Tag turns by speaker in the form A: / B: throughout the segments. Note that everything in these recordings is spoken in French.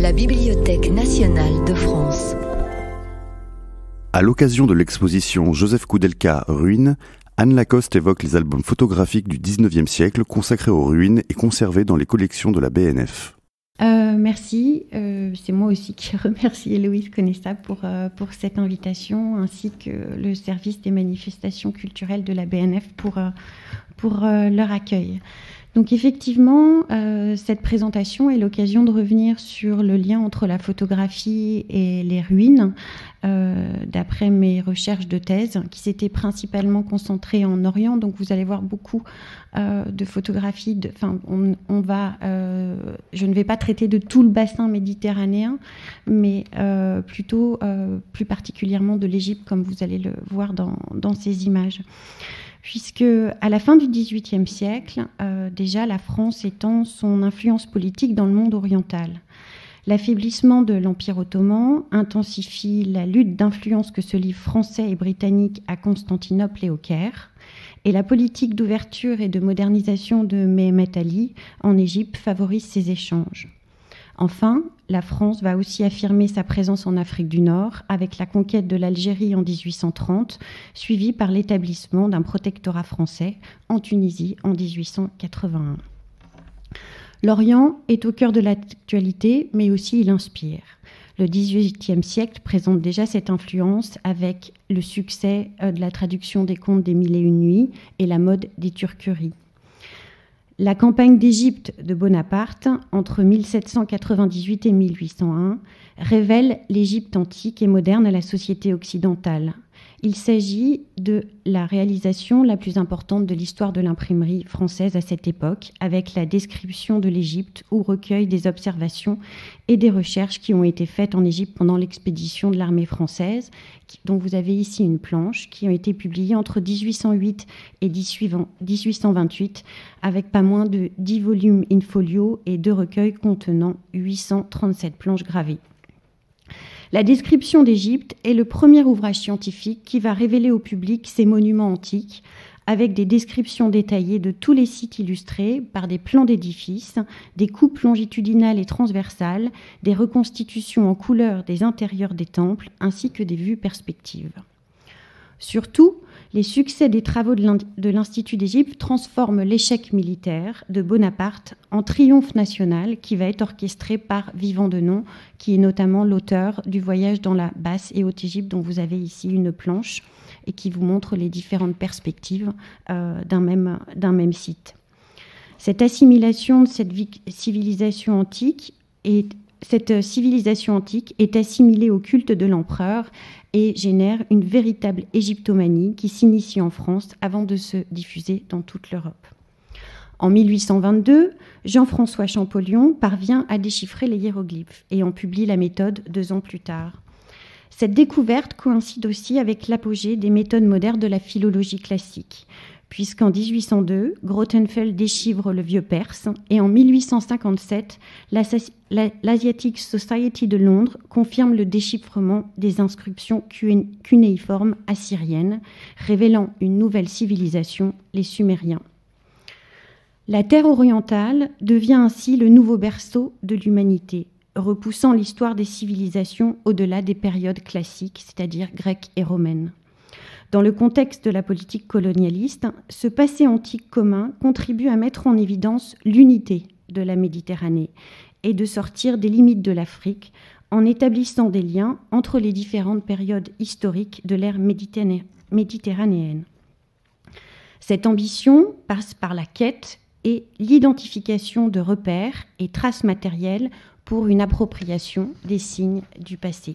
A: La Bibliothèque nationale de France.
B: À l'occasion de l'exposition Joseph Koudelka Ruines, Anne Lacoste évoque les albums photographiques du XIXe siècle consacrés aux ruines et conservés dans les collections de la BNF.
C: Merci. C'est moi aussi qui remercie Héloïse Conesta pour cette invitation, ainsi que le service des manifestations culturelles de la BNF pour leur accueil. Donc effectivement, cette présentation est l'occasion de revenir sur le lien entre la photographie et les ruines, d'après mes recherches de thèse, qui s'étaient principalement concentrées en Orient. Donc vous allez voir beaucoup de photographies. Je ne vais pas traiter de tout le bassin méditerranéen, mais plutôt plus particulièrement de l'Égypte, comme vous allez le voir dans ces images. Puisque à la fin du XVIIIe siècle, déjà la France étend son influence politique dans le monde oriental. L'affaiblissement de l'Empire ottoman intensifie la lutte d'influence que se livrent Français et Britanniques à Constantinople et au Caire, et la politique d'ouverture et de modernisation de Mehemet Ali en Égypte favorise ces échanges. Enfin, la France va aussi affirmer sa présence en Afrique du Nord avec la conquête de l'Algérie en 1830, suivie par l'établissement d'un protectorat français en Tunisie en 1881. L'Orient est au cœur de l'actualité, mais aussi il inspire. Le XVIIIe siècle présente déjà cette influence avec le succès de la traduction des contes des Mille et une nuits et la mode des turqueries. La campagne d'Égypte de Bonaparte, entre 1798 et 1801, révèle l'Égypte antique et moderne à la société occidentale. Il s'agit de la réalisation la plus importante de l'histoire de l'imprimerie française à cette époque, avec la description de l'Égypte où recueille des observations et des recherches qui ont été faites en Égypte pendant l'expédition de l'armée française, dont vous avez ici une planche, qui ont été publiées entre 1808 et 1828, avec pas moins de 10 volumes in folio et 2 recueils contenant 837 planches gravées. La description d'Égypte est le premier ouvrage scientifique qui va révéler au public ces monuments antiques, avec des descriptions détaillées de tous les sites illustrés par des plans d'édifices, des coupes longitudinales et transversales, des reconstitutions en couleur des intérieurs des temples, ainsi que des vues perspectives. Surtout, les succès des travaux de l'Institut d'Égypte transforment l'échec militaire de Bonaparte en triomphe national qui va être orchestré par Vivant Denon, qui est notamment l'auteur du Voyage dans la Basse et Haute Égypte, dont vous avez ici une planche, et qui vous montre les différentes perspectives d'un même site. Cette assimilation de cette civilisation antique est assimilée au culte de l'empereur et génère une véritable égyptomanie qui s'initie en France avant de se diffuser dans toute l'Europe. En 1822, Jean-François Champollion parvient à déchiffrer les hiéroglyphes et en publie la méthode 2 ans plus tard. Cette découverte coïncide aussi avec l'apogée des méthodes modernes de la philologie classique, puisqu'en 1802, Grothenfeld déchiffre le vieux perse et en 1857, l'Asiatic Society de Londres confirme le déchiffrement des inscriptions cunéiformes assyriennes, révélant une nouvelle civilisation, les Sumériens. La terre orientale devient ainsi le nouveau berceau de l'humanité, repoussant l'histoire des civilisations au-delà des périodes classiques, c'est-à-dire grecques et romaines. Dans le contexte de la politique colonialiste, ce passé antique commun contribue à mettre en évidence l'unité de la Méditerranée et de sortir des limites de l'Afrique en établissant des liens entre les différentes périodes historiques de l'ère méditerranéenne. Cette ambition passe par la quête et l'identification de repères et traces matérielles pour une appropriation des signes du passé.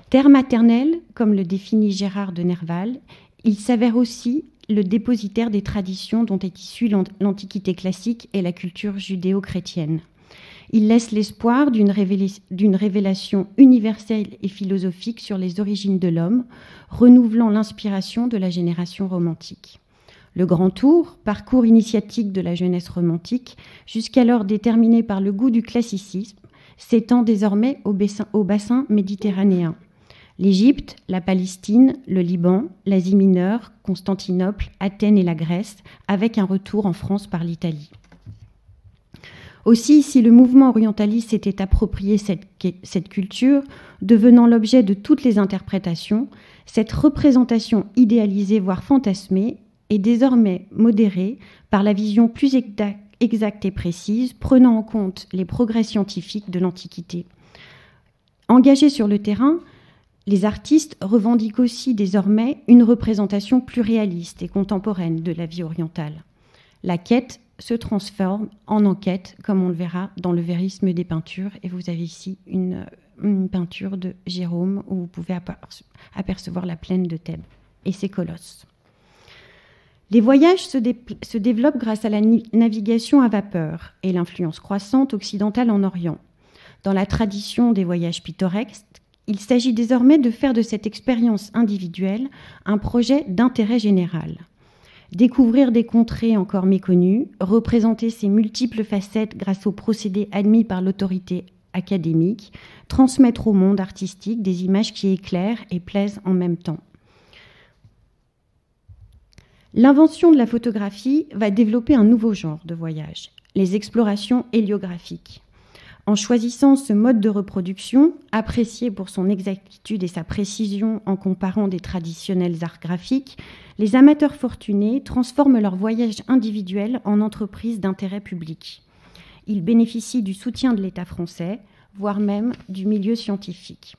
C: Terre maternelle, comme le définit Gérard de Nerval, il s'avère aussi le dépositaire des traditions dont est issue l'Antiquité classique et la culture judéo-chrétienne. Il laisse l'espoir d'une révélation universelle et philosophique sur les origines de l'homme, renouvelant l'inspiration de la génération romantique. Le Grand Tour, parcours initiatique de la jeunesse romantique, jusqu'alors déterminé par le goût du classicisme, s'étend désormais au bassin méditerranéen. L'Égypte, la Palestine, le Liban, l'Asie mineure, Constantinople, Athènes et la Grèce, avec un retour en France par l'Italie. Aussi, si le mouvement orientaliste s'était approprié cette culture, devenant l'objet de toutes les interprétations, cette représentation idéalisée, voire fantasmée, est désormais modérée par la vision plus exacte et précise, prenant en compte les progrès scientifiques de l'Antiquité. Engagés sur le terrain, les artistes revendiquent aussi désormais une représentation plus réaliste et contemporaine de la vie orientale. La quête se transforme en enquête, comme on le verra dans le vérisme des peintures. Et vous avez ici une peinture de Jérôme où vous pouvez apercevoir la plaine de Thèbes et ses colosses. Les voyages se développent grâce à la navigation à vapeur et l'influence croissante occidentale en Orient. Dans la tradition des voyages pittoresques, il s'agit désormais de faire de cette expérience individuelle un projet d'intérêt général. Découvrir des contrées encore méconnues, représenter ces multiples facettes grâce aux procédés admis par l'autorité académique, transmettre au monde artistique des images qui éclairent et plaisent en même temps. L'invention de la photographie va développer un nouveau genre de voyage, les explorations héliographiques. En choisissant ce mode de reproduction, apprécié pour son exactitude et sa précision en comparant des traditionnels arts graphiques, les amateurs fortunés transforment leur voyage individuel en entreprise d'intérêt public. Ils bénéficient du soutien de l'État français, voire même du milieu scientifique.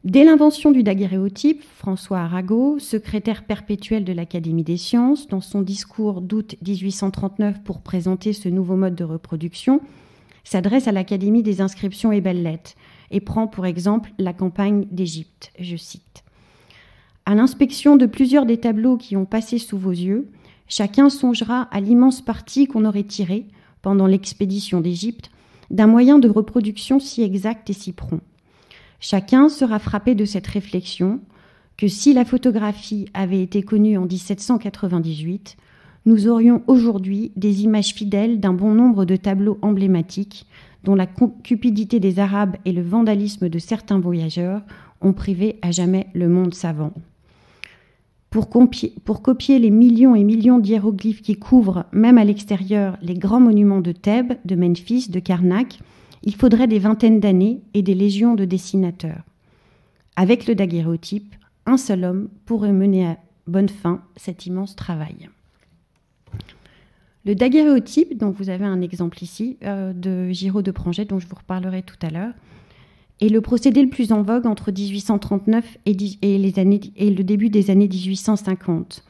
C: Dès l'invention du daguerréotype, François Arago, secrétaire perpétuel de l'Académie des sciences, dans son discours d'août 1839 pour présenter ce nouveau mode de reproduction, s'adresse à l'Académie des inscriptions et belles-lettres et prend pour exemple la campagne d'Égypte, je cite. « À l'inspection de plusieurs des tableaux qui ont passé sous vos yeux, chacun songera à l'immense parti qu'on aurait tiré, pendant l'expédition d'Égypte, d'un moyen de reproduction si exact et si prompt. Chacun sera frappé de cette réflexion que si la photographie avait été connue en 1798, nous aurions aujourd'hui des images fidèles d'un bon nombre de tableaux emblématiques dont la cupidité des Arabes et le vandalisme de certains voyageurs ont privé à jamais le monde savant. Pour copier les millions et millions d'hiéroglyphes qui couvrent, même à l'extérieur, les grands monuments de Thèbes, de Memphis, de Karnak, il faudrait des vingtaines d'années et des légions de dessinateurs. Avec le daguerréotype, un seul homme pourrait mener à bonne fin cet immense travail. Le daguerréotype, dont vous avez un exemple ici, de Giraud de Prangé, dont je vous reparlerai tout à l'heure, est le procédé le plus en vogue entre 1839 et le début des années 1850.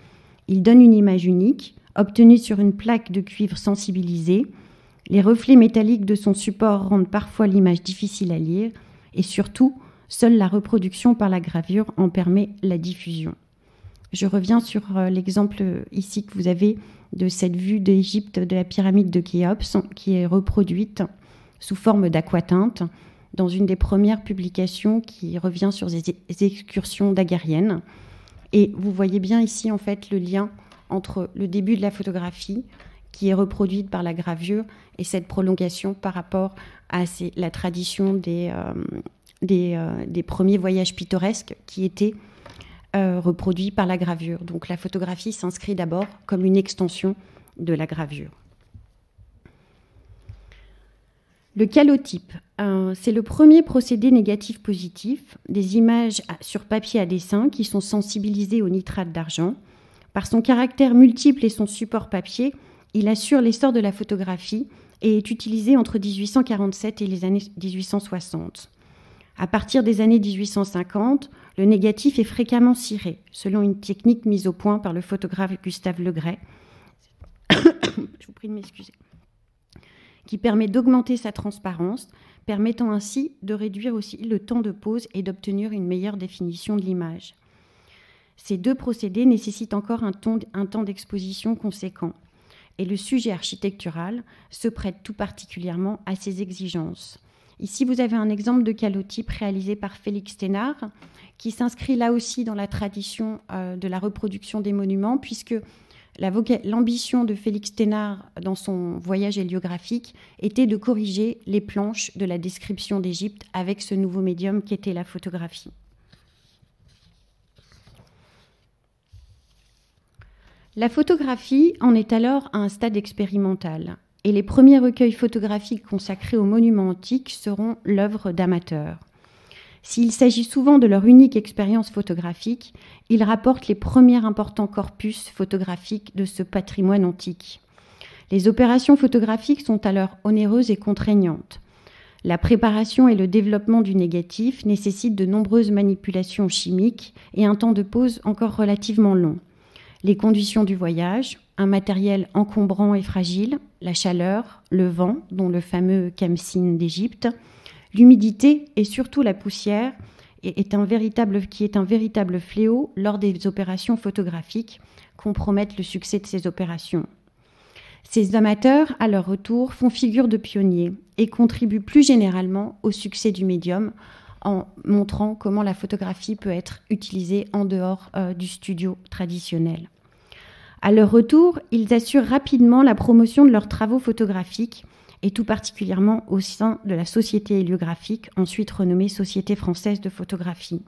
C: Il donne une image unique, obtenue sur une plaque de cuivre sensibilisée. Les reflets métalliques de son support rendent parfois l'image difficile à lire, et surtout, seule la reproduction par la gravure en permet la diffusion. Je reviens sur l'exemple ici que vous avez de cette vue d'Égypte de la pyramide de Khéops, qui est reproduite sous forme d'aquatinte dans une des premières publications qui revient sur des excursions daguerriennes. Et vous voyez bien ici en fait le lien entre le début de la photographie qui est reproduite par la gravure et cette prolongation par rapport à la tradition des premiers voyages pittoresques qui étaient reproduits par la gravure. Donc la photographie s'inscrit d'abord comme une extension de la gravure. Le calotype, c'est le premier procédé négatif-positif des images sur papier à dessin qui sont sensibilisées au nitrate d'argent. Par son caractère multiple et son support papier, il assure l'essor de la photographie et est utilisé entre 1847 et les années 1860. À partir des années 1850, le négatif est fréquemment ciré, selon une technique mise au point par le photographe Gustave Legray. Je vous prie de m'excuser. Qui permet d'augmenter sa transparence, permettant ainsi de réduire aussi le temps de pose et d'obtenir une meilleure définition de l'image. Ces deux procédés nécessitent encore un temps d'exposition conséquent, et le sujet architectural se prête tout particulièrement à ces exigences. Ici, vous avez un exemple de calotype réalisé par Félix Thénard, qui s'inscrit là aussi dans la tradition de la reproduction des monuments, puisque l'ambition de Félix Thénard dans son voyage héliographique était de corriger les planches de la description d'Égypte avec ce nouveau médium qu'était la photographie. La photographie en est alors à un stade expérimental. et les premiers recueils photographiques consacrés aux monuments antiques seront l'œuvre d'amateurs. S'il s'agit souvent de leur unique expérience photographique, ils rapportent les premiers importants corpus photographiques de ce patrimoine antique. Les opérations photographiques sont alors onéreuses et contraignantes. La préparation et le développement du négatif nécessitent de nombreuses manipulations chimiques et un temps de pause encore relativement long. Les conditions du voyage, un matériel encombrant et fragile, la chaleur, le vent, dont le fameux Khamsin d'Égypte, l'humidité et surtout la poussière qui est un véritable fléau lors des opérations photographiques, compromettent le succès de ces opérations. Ces amateurs, à leur retour, font figure de pionniers et contribuent plus généralement au succès du médium en montrant comment la photographie peut être utilisée en dehors du studio traditionnel. À leur retour, ils assurent rapidement la promotion de leurs travaux photographiques et tout particulièrement au sein de la Société héliographique, ensuite renommée Société française de photographie.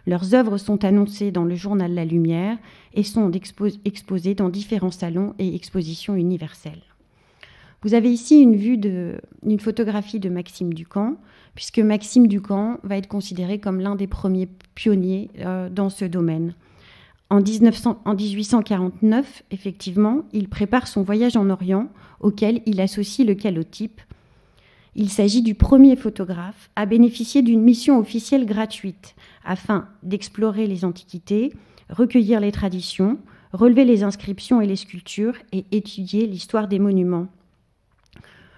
C: Leurs œuvres sont annoncées dans le journal La Lumière et sont exposées dans différents salons et expositions universelles. Vous avez ici une photographie de Maxime Ducamp, puisque Maxime Ducamp va être considéré comme l'un des premiers pionniers dans ce domaine. En 1849, effectivement, il prépare son voyage en Orient, auquel il associe le calotype. Il s'agit du premier photographe à bénéficier d'une mission officielle gratuite, afin d'explorer les antiquités, recueillir les traditions, relever les inscriptions et les sculptures et étudier l'histoire des monuments.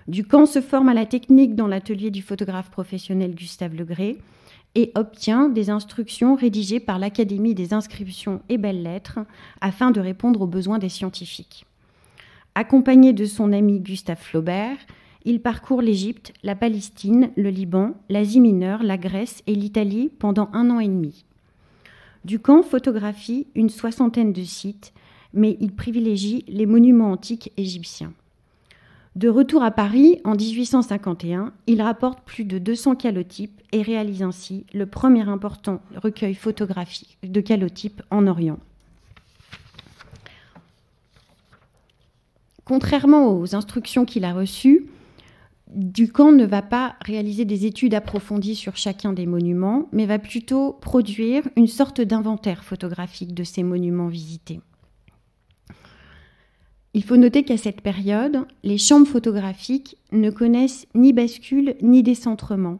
C: Ducamp se forme à la technique dans l'atelier du photographe professionnel Gustave Legré et obtient des instructions rédigées par l'Académie des inscriptions et belles-lettres afin de répondre aux besoins des scientifiques. Accompagné de son ami Gustave Flaubert, il parcourt l'Égypte, la Palestine, le Liban, l'Asie mineure, la Grèce et l'Italie pendant 1 an et demi. Ducamp photographie une 60aine de sites, mais il privilégie les monuments antiques égyptiens. De retour à Paris en 1851, il rapporte plus de 200 calotypes et réalise ainsi le premier important recueil photographique de calotypes en Orient. Contrairement aux instructions qu'il a reçues, Ducamp ne va pas réaliser des études approfondies sur chacun des monuments, mais va plutôt produire une sorte d'inventaire photographique de ces monuments visités. Il faut noter qu'à cette période, les chambres photographiques ne connaissent ni bascule ni décentrement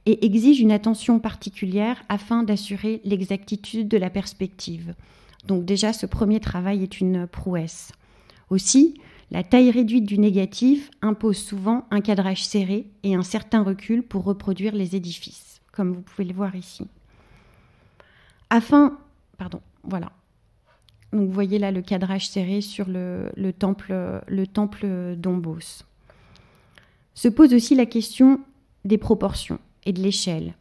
C: et exigent une attention particulière afin d'assurer l'exactitude de la perspective. Donc déjà, ce premier travail est une prouesse. Aussi, la taille réduite du négatif impose souvent un cadrage serré et un certain recul pour reproduire les édifices, comme vous pouvez le voir ici. Voilà. Donc vous voyez là le cadrage serré sur le temple d'Ombos. Se pose aussi la question des proportions et de l'échelle.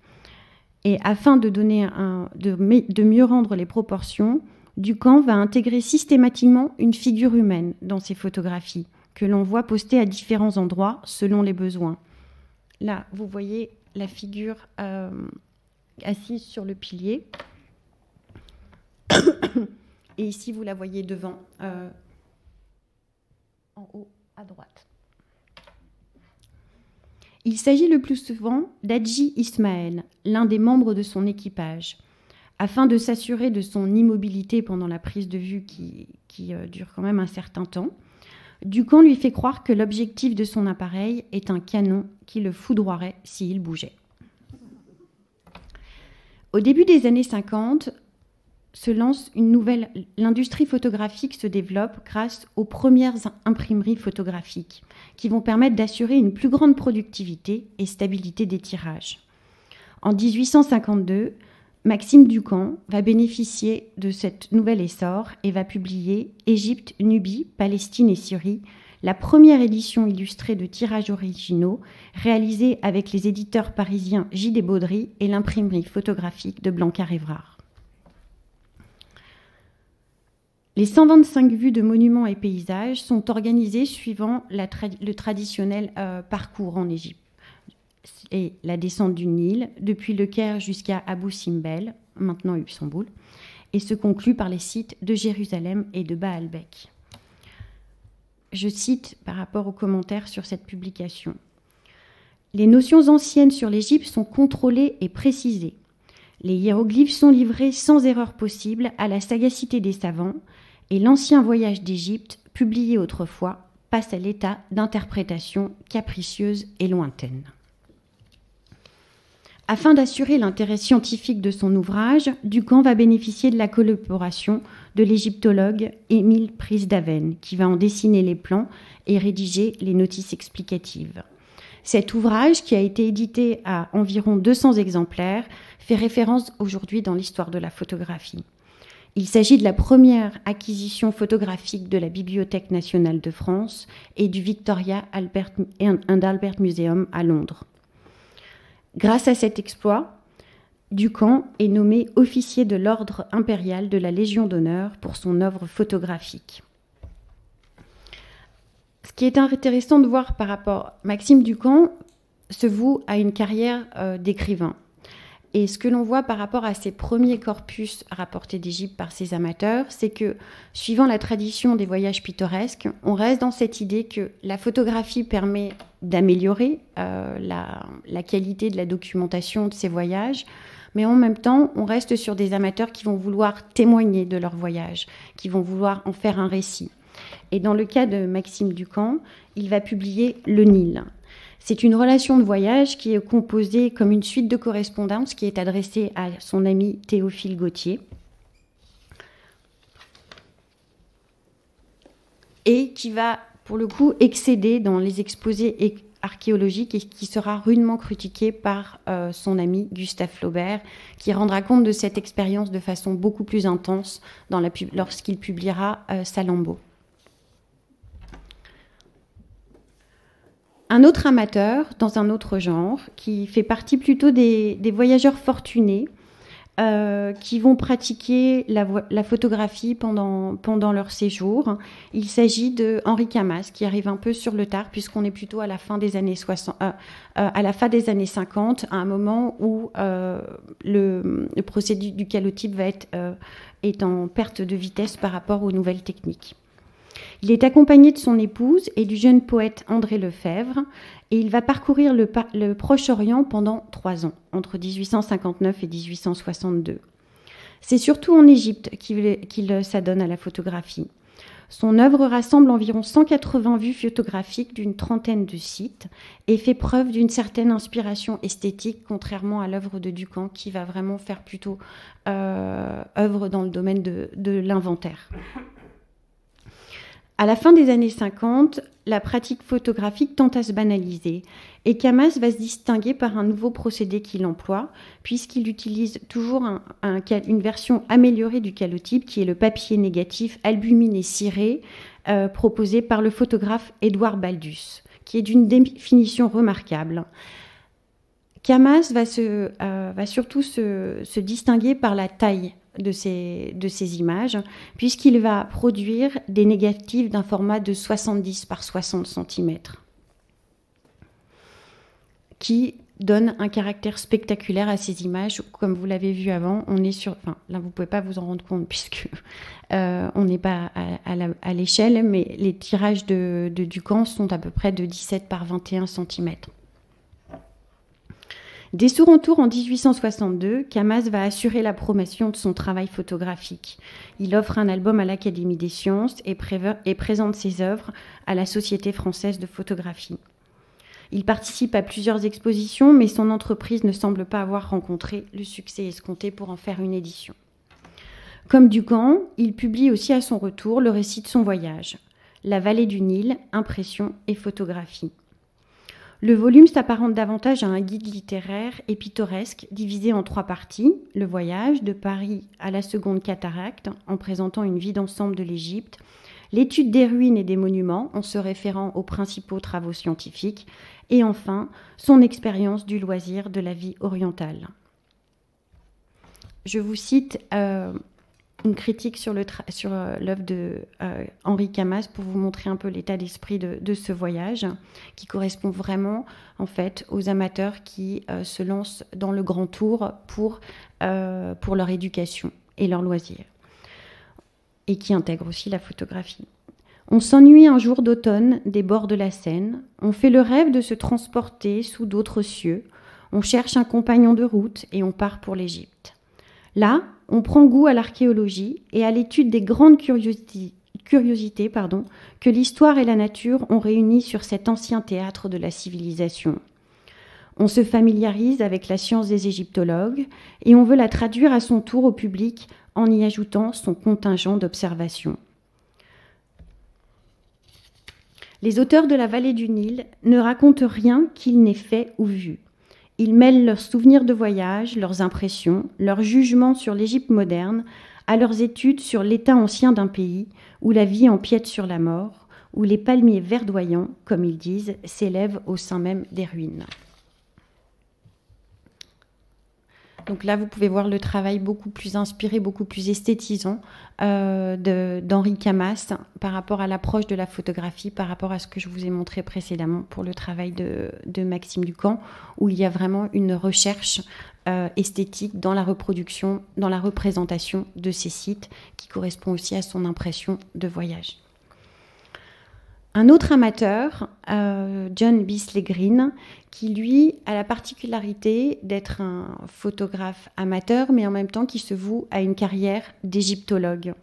C: Et afin de mieux rendre les proportions, Ducamp va intégrer systématiquement une figure humaine dans ses photographies, que l'on voit postée à différents endroits selon les besoins. Là, vous voyez la figure assise sur le pilier. Et ici, vous la voyez devant, en haut à droite. Il s'agit le plus souvent d'Hadji Ismaël, l'un des membres de son équipage. Afin de s'assurer de son immobilité pendant la prise de vue qui dure quand même un certain temps, Ducamp lui fait croire que l'objectif de son appareil est un canon qui le foudroierait s'il bougeait. Au début des années 50, l'industrie photographique se développe grâce aux premières imprimeries photographiques qui vont permettre d'assurer une plus grande productivité et stabilité des tirages. En 1852, Maxime Ducamp va bénéficier de cet nouvel essor et va publier Égypte, Nubie, Palestine et Syrie, la première édition illustrée de tirages originaux réalisée avec les éditeurs parisiens J.D. Baudry et l'imprimerie photographique de Blanquart-Évrard. Les 125 vues de monuments et paysages sont organisées suivant le traditionnel parcours en Égypte. Et la descente du Nil, depuis le Caire jusqu'à Abou Simbel, maintenant Istanbul, et se conclut par les sites de Jérusalem et de Baalbek. Je cite par rapport aux commentaires sur cette publication. Les notions anciennes sur l'Égypte sont contrôlées et précisées. Les hiéroglyphes sont livrés sans erreur possible à la sagacité des savants et l'ancien voyage d'Égypte, publié autrefois, passe à l'état d'interprétation capricieuse et lointaine. Afin d'assurer l'intérêt scientifique de son ouvrage, Ducamp va bénéficier de la collaboration de l'égyptologue Émile Prisdaven, qui va en dessiner les plans et rédiger les notices explicatives. Cet ouvrage, qui a été édité à environ 200 exemplaires, fait référence aujourd'hui dans l'histoire de la photographie. Il s'agit de la première acquisition photographique de la Bibliothèque nationale de France et du Victoria and Albert Museum à Londres. Grâce à cet exploit, Ducamp est nommé officier de l'Ordre impérial de la Légion d'honneur pour son œuvre photographique. Ce qui est intéressant de voir par rapport, Maxime Ducamp se voue à une carrière d'écrivain. Et ce que l'on voit par rapport à ses premiers corpus rapportés d'Égypte par ses amateurs, c'est que, suivant la tradition des voyages pittoresques, on reste dans cette idée que la photographie permet d'améliorer la qualité de la documentation de ces voyages, mais en même temps, on reste sur des amateurs qui vont vouloir témoigner de leur voyage, qui vont vouloir en faire un récit. Et dans le cas de Maxime Ducamp, il va publier Le Nil. C'est une relation de voyage qui est composée comme une suite de correspondances qui est adressée à son ami Théophile Gautier et qui va, pour le coup, excéder dans les exposés archéologique et qui sera rudement critiqué par son ami Gustave Flaubert, qui rendra compte de cette expérience de façon beaucoup plus intense lorsqu'il publiera Salammbô. Un autre amateur, dans un autre genre, qui fait partie plutôt des voyageurs fortunés, qui vont pratiquer la photographie pendant leur séjour. Il s'agit de Henri Camas, qui arrive un peu sur le tard, puisqu'on est plutôt à la fin des années 50, à un moment où le procédé du calotype est en perte de vitesse par rapport aux nouvelles techniques. Il est accompagné de son épouse et du jeune poète André Lefebvre, et il va parcourir le Proche-Orient pendant 3 ans, entre 1859 et 1862. C'est surtout en Égypte qu'il s'adonne à la photographie. Son œuvre rassemble environ 180 vues photographiques d'une trentaine de sites et fait preuve d'une certaine inspiration esthétique, contrairement à l'œuvre de Ducamp, qui va vraiment faire plutôt œuvre dans le domaine de l'inventaire. À la fin des années 50, la pratique photographique tend à se banaliser et Camas va se distinguer par un nouveau procédé qu'il emploie, puisqu'il utilise toujours une version améliorée du calotype, qui est le papier négatif albuminé ciré, proposé par le photographe Édouard Baldus, qui est d'une définition remarquable. Camas va surtout se distinguer par la taille de ces images, puisqu'il va produire des négatifs d'un format de 70 par 60 cm, qui donne un caractère spectaculaire à ces images. Comme vous l'avez vu avant, on est sur... Enfin, là, vous ne pouvez pas vous en rendre compte, puisque on n'est pas à l'échelle, mais les tirages de Ducamp sont à peu près de 17 par 21 cm. Dès son retour en 1862, Camas va assurer la promotion de son travail photographique. Il offre un album à l'Académie des sciences et présente ses œuvres à la Société française de photographie. Il participe à plusieurs expositions, mais son entreprise ne semble pas avoir rencontré le succès escompté pour en faire une édition. Comme Ducamp, il publie aussi à son retour le récit de son voyage, La vallée du Nil, impression et photographie. Le volume s'apparente davantage à un guide littéraire et pittoresque divisé en 3 parties. Le voyage de Paris à la seconde cataracte, en présentant une vue d'ensemble de l'Égypte. L'étude des ruines et des monuments, en se référant aux principaux travaux scientifiques. Et enfin, son expérience du loisir de la vie orientale. Je vous cite une critique sur l'œuvre de Henri Camas pour vous montrer un peu l'état d'esprit de ce voyage, qui correspond vraiment en fait aux amateurs qui se lancent dans le grand tour pour leur éducation et leur loisir, et qui intègrent aussi la photographie. On s'ennuie un jour d'automne des bords de la Seine, on fait le rêve de se transporter sous d'autres cieux, on cherche un compagnon de route et on part pour l'Égypte. Là, on prend goût à l'archéologie et à l'étude des grandes curiosités que l'histoire et la nature ont réunies sur cet ancien théâtre de la civilisation. On se familiarise avec la science des égyptologues et on veut la traduire à son tour au public en y ajoutant son contingent d'observation. Les auteurs de la vallée du Nil ne racontent rien qu'ils n'aient fait ou vu. Ils mêlent leurs souvenirs de voyage, leurs impressions, leurs jugements sur l'Égypte moderne à leurs études sur l'état ancien d'un pays où la vie empiète sur la mort, où les palmiers verdoyants, comme ils disent, s'élèvent au sein même des ruines. Donc là, vous pouvez voir le travail beaucoup plus inspiré, beaucoup plus esthétisant d'Henri Camas par rapport à l'approche de la photographie, par rapport à ce que je vous ai montré précédemment pour le travail de Maxime Ducamp, où il y a vraiment une recherche esthétique dans la reproduction, dans la représentation de ces sites, qui correspond aussi à son impression de voyage. Un autre amateur, John Bisley Green, qui lui a la particularité d'être un photographe amateur, mais en même temps qui se voue à une carrière d'égyptologue.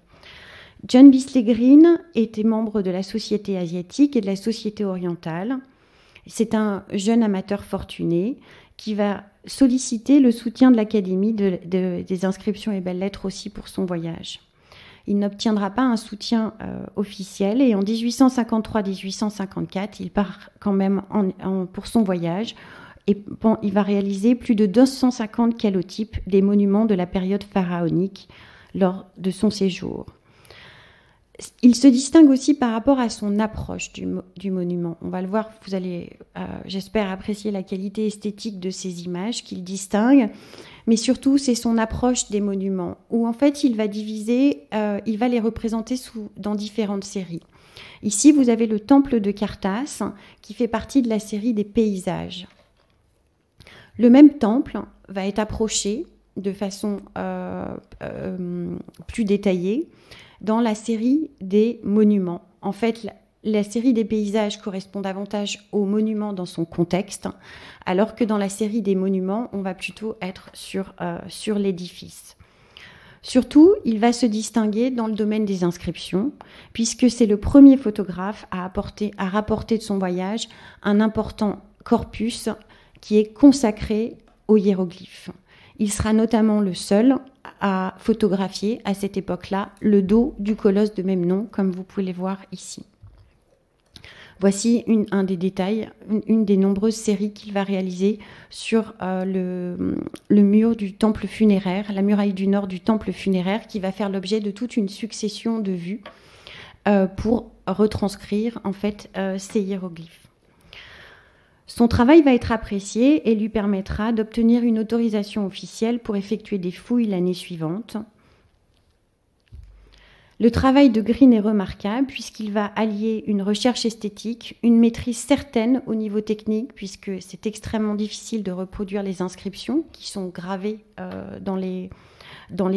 C: John Bisley Green était membre de la Société asiatique et de la Société orientale. C'est un jeune amateur fortuné qui va solliciter le soutien de l'Académie des inscriptions et belles-lettres aussi pour son voyage. Il n'obtiendra pas un soutien officiel et en 1853-1854, il part quand même pour son voyage et il va réaliser plus de 250 calotypes des monuments de la période pharaonique lors de son séjour. Il se distingue aussi par rapport à son approche du monument. On va le voir, vous allez, j'espère, apprécier la qualité esthétique de ces images qu'il distingue. Mais surtout, c'est son approche des monuments, où en fait, il va diviser, il va les représenter dans différentes séries. Ici, vous avez le temple de Carthage, qui fait partie de la série des paysages. Le même temple va être approché de façon plus détaillée dans la série des monuments. En fait, la série des paysages correspond davantage aux monuments dans son contexte, alors que dans la série des monuments, on va plutôt être sur l'édifice. Surtout, il va se distinguer dans le domaine des inscriptions, puisque c'est le premier photographe à rapporter de son voyage un important corpus qui est consacré aux hiéroglyphes. Il sera notamment le seul à photographier, à cette époque-là, le dos du colosse de même nom, comme vous pouvez le voir ici. Voici un des détails, une des nombreuses séries qu'il va réaliser sur le mur du temple funéraire, la muraille du nord du temple funéraire, qui va faire l'objet de toute une succession de vues pour retranscrire en fait ces hiéroglyphes. Son travail va être apprécié et lui permettra d'obtenir une autorisation officielle pour effectuer des fouilles l'année suivante. Le travail de Green est remarquable puisqu'il va allier une recherche esthétique, une maîtrise certaine au niveau technique, puisque c'est extrêmement difficile de reproduire les inscriptions qui sont gravées dans les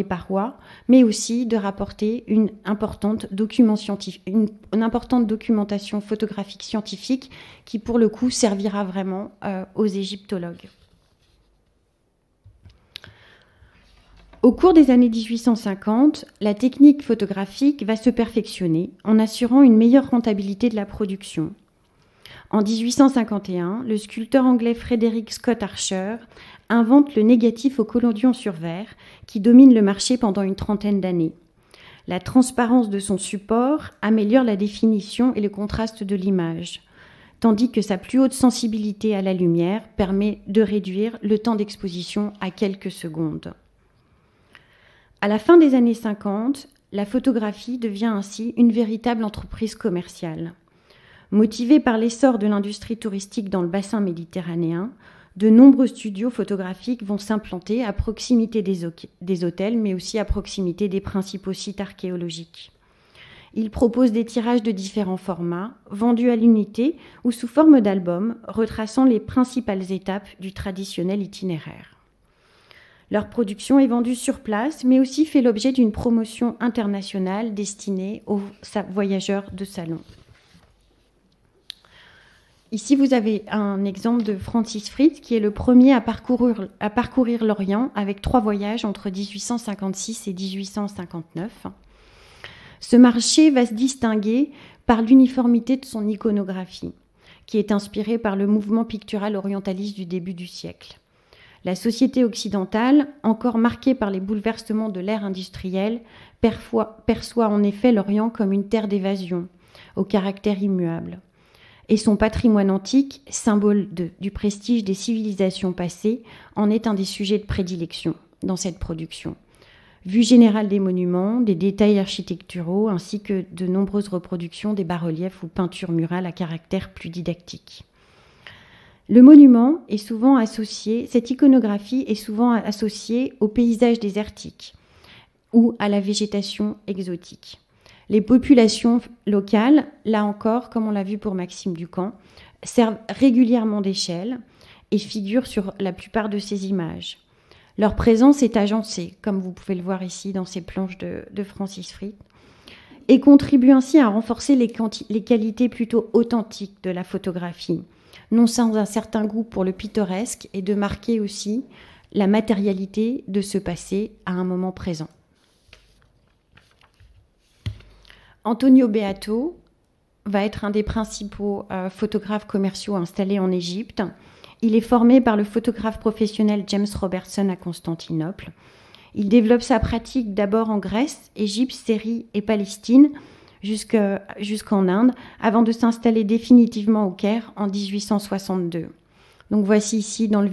C: parois, mais aussi de rapporter une importante documentation photographique scientifique qui, pour le coup, servira vraiment aux égyptologues. Au cours des années 1850, la technique photographique va se perfectionner en assurant une meilleure rentabilité de la production. En 1851, le sculpteur anglais Frederick Scott Archer invente le négatif au collodion sur verre qui domine le marché pendant une trentaine d'années. La transparence de son support améliore la définition et le contraste de l'image, tandis que sa plus haute sensibilité à la lumière permet de réduire le temps d'exposition à quelques secondes. À la fin des années 50, la photographie devient ainsi une véritable entreprise commerciale. Motivée par l'essor de l'industrie touristique dans le bassin méditerranéen, de nombreux studios photographiques vont s'implanter à proximité des hôtels, mais aussi à proximité des principaux sites archéologiques. Ils proposent des tirages de différents formats, vendus à l'unité ou sous forme d'albums, retraçant les principales étapes du traditionnel itinéraire. Leur production est vendue sur place, mais aussi fait l'objet d'une promotion internationale destinée aux voyageurs de salon. Ici, vous avez un exemple de Francis Fried, qui est le premier à parcourir l'Orient avec 3 voyages entre 1856 et 1859. Ce marché va se distinguer par l'uniformité de son iconographie, qui est inspirée par le mouvement pictural orientaliste du début du siècle. La société occidentale, encore marquée par les bouleversements de l'ère industrielle, perçoit en effet l'Orient comme une terre d'évasion, au caractère immuable. Et son patrimoine antique, symbole du prestige des civilisations passées, en est un des sujets de prédilection dans cette production. Vue générale des monuments, des détails architecturaux, ainsi que de nombreuses reproductions des bas-reliefs ou peintures murales à caractère plus didactique. Le monument est souvent associé, cette iconographie est souvent associée au paysage désertique ou à la végétation exotique. Les populations locales, là encore, comme on l'a vu pour Maxime Ducamp, servent régulièrement d'échelle et figurent sur la plupart de ces images. Leur présence est agencée, comme vous pouvez le voir ici dans ces planches de Francis Fried, et contribue ainsi à renforcer les qualités plutôt authentiques de la photographie, non sans un certain goût pour le pittoresque et de marquer aussi la matérialité de ce passé à un moment présent. Antonio Beato va être un des principaux photographes commerciaux installés en Égypte. Il est formé par le photographe professionnel James Robertson à Constantinople. Il développe sa pratique d'abord en Grèce, Égypte, Syrie et Palestine, jusqu'en Inde, avant de s'installer définitivement au Caire en 1862. Donc voici ici, dans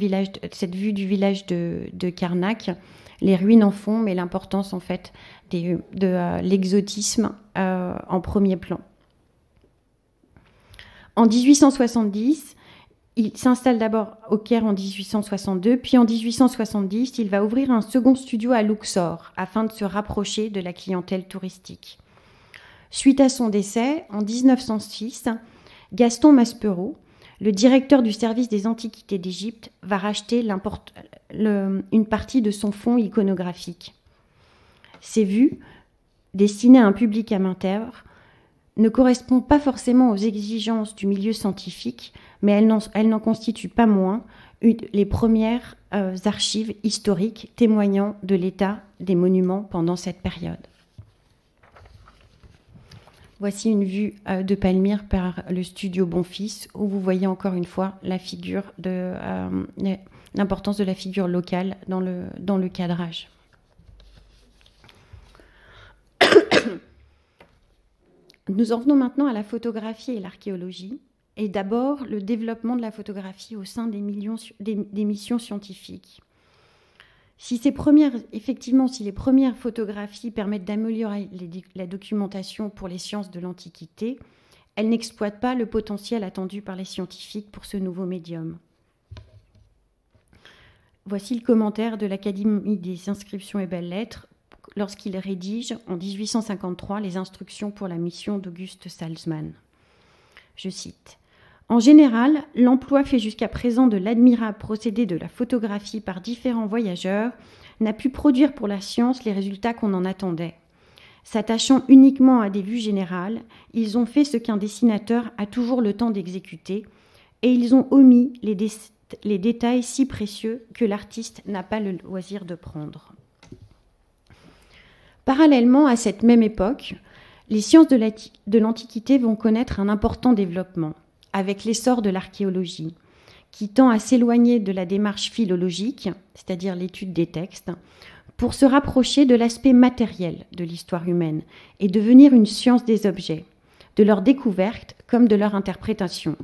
C: cette vue du village de Karnak, les ruines en fond, mais l'importance en fait de l'exotisme en premier plan. En 1870, il s'installe d'abord au Caire en 1862, puis en 1870, il va ouvrir un second studio à Luxor afin de se rapprocher de la clientèle touristique. Suite à son décès, en 1906, Gaston Maspero, le directeur du service des antiquités d'Égypte, va racheter une partie de son fonds iconographique. Ces vues, destinées à un public amateur, ne correspondent pas forcément aux exigences du milieu scientifique, mais elles n'en constituent pas moins les premières archives historiques témoignant de l'état des monuments pendant cette période. Voici une vue de Palmyre par le studio Bonfils, où vous voyez encore une fois l'importance de la figure locale dans le cadrage. Nous en venons maintenant à la photographie et l'archéologie, et d'abord le développement de la photographie au sein des missions scientifiques. Si les premières photographies permettent d'améliorer la documentation pour les sciences de l'Antiquité, elles n'exploitent pas le potentiel attendu par les scientifiques pour ce nouveau médium. Voici le commentaire de l'Académie des inscriptions et belles-lettres lorsqu'il rédige en 1853 les instructions pour la mission d'Auguste Salzmann. Je cite: « En général, l'emploi fait jusqu'à présent de l'admirable procédé de la photographie par différents voyageurs n'a pu produire pour la science les résultats qu'on en attendait. S'attachant uniquement à des vues générales, ils ont fait ce qu'un dessinateur a toujours le temps d'exécuter, et ils ont omis les détails si précieux que l'artiste n'a pas le loisir de prendre. » Parallèlement à cette même époque, les sciences de l'Antiquité vont connaître un important développement, avec l'essor de l'archéologie, qui tend à s'éloigner de la démarche philologique, c'est-à-dire l'étude des textes, pour se rapprocher de l'aspect matériel de l'histoire humaine et devenir une science des objets, de leur découverte comme de leur interprétation.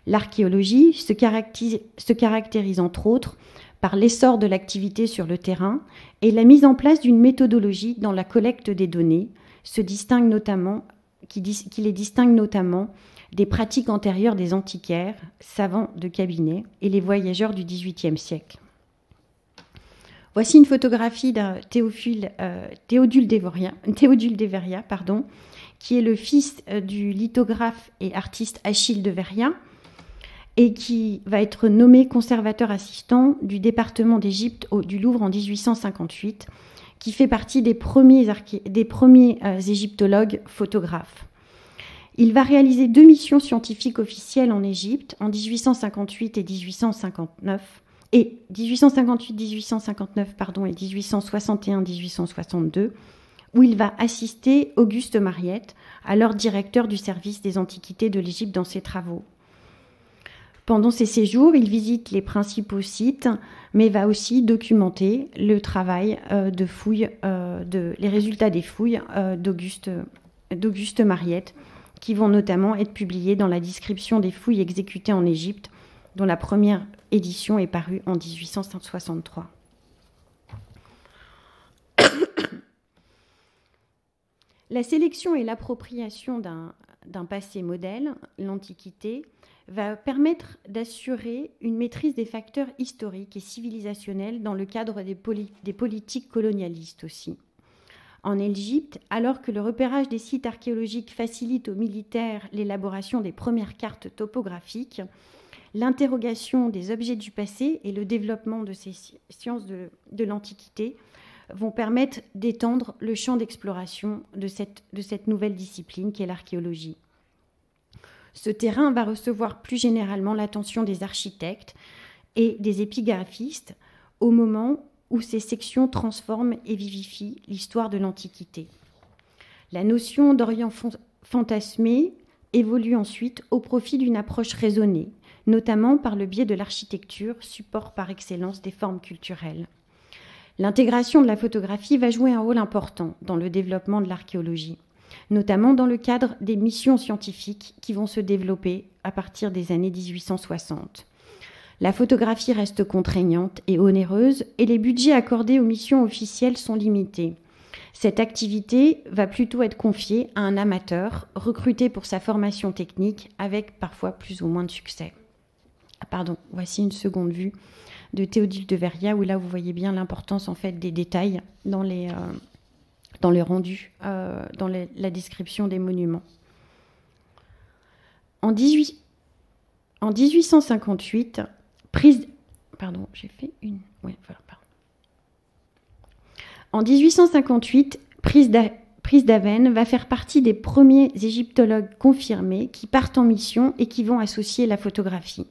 C: L'archéologie se caractérise entre autres par l'essor de l'activité sur le terrain et la mise en place d'une méthodologie dans la collecte des données, qui les distingue notamment des pratiques antérieures des antiquaires, savants de cabinet et les voyageurs du XVIIIe siècle. Voici une photographie d'un Théodule Deveria, qui est le fils du lithographe et artiste Achille Deveria. et qui va être nommé conservateur assistant du département d'Égypte du Louvre en 1858, qui fait partie des premiers égyptologues photographes. Il va réaliser 2 missions scientifiques officielles en Égypte en 1858 et 1859, et 1858-1859 et 1861-1862, où il va assister Auguste Mariette, alors directeur du service des antiquités de l'Égypte, dans ses travaux. Pendant ces séjours, il visite les principaux sites, mais va aussi documenter le travail de fouilles, les résultats des fouilles d'Auguste Mariette, qui vont notamment être publiés dans la description des fouilles exécutées en Égypte, dont la première édition est parue en 1863. La sélection et l'appropriation d'un passé modèle, l'Antiquité, va permettre d'assurer une maîtrise des facteurs historiques et civilisationnels dans le cadre des politiques colonialistes aussi. En Égypte, alors que le repérage des sites archéologiques facilite aux militaires l'élaboration des premières cartes topographiques, l'interrogation des objets du passé et le développement de ces sciences de l'Antiquité vont permettre d'étendre le champ d'exploration de cette nouvelle discipline qu'est l'archéologie. Ce terrain va recevoir plus généralement l'attention des architectes et des épigraphistes au moment où ces sections transforment et vivifient l'histoire de l'Antiquité. La notion d'Orient fantasmé évolue ensuite au profit d'une approche raisonnée, notamment par le biais de l'architecture, support par excellence des formes culturelles. L'intégration de la photographie va jouer un rôle important dans le développement de l'archéologie, notamment dans le cadre des missions scientifiques qui vont se développer à partir des années 1860. La photographie reste contraignante et onéreuse et les budgets accordés aux missions officielles sont limités. Cette activité va plutôt être confiée à un amateur recruté pour sa formation technique avec parfois plus ou moins de succès. Voici une seconde vue de Théodule de Verrières où là vous voyez bien l'importance en fait des détails dans les rendus, dans la description des monuments. En 1858, Prise d'Aven va faire partie des premiers égyptologues confirmés qui partent en mission et qui vont associer la photographie.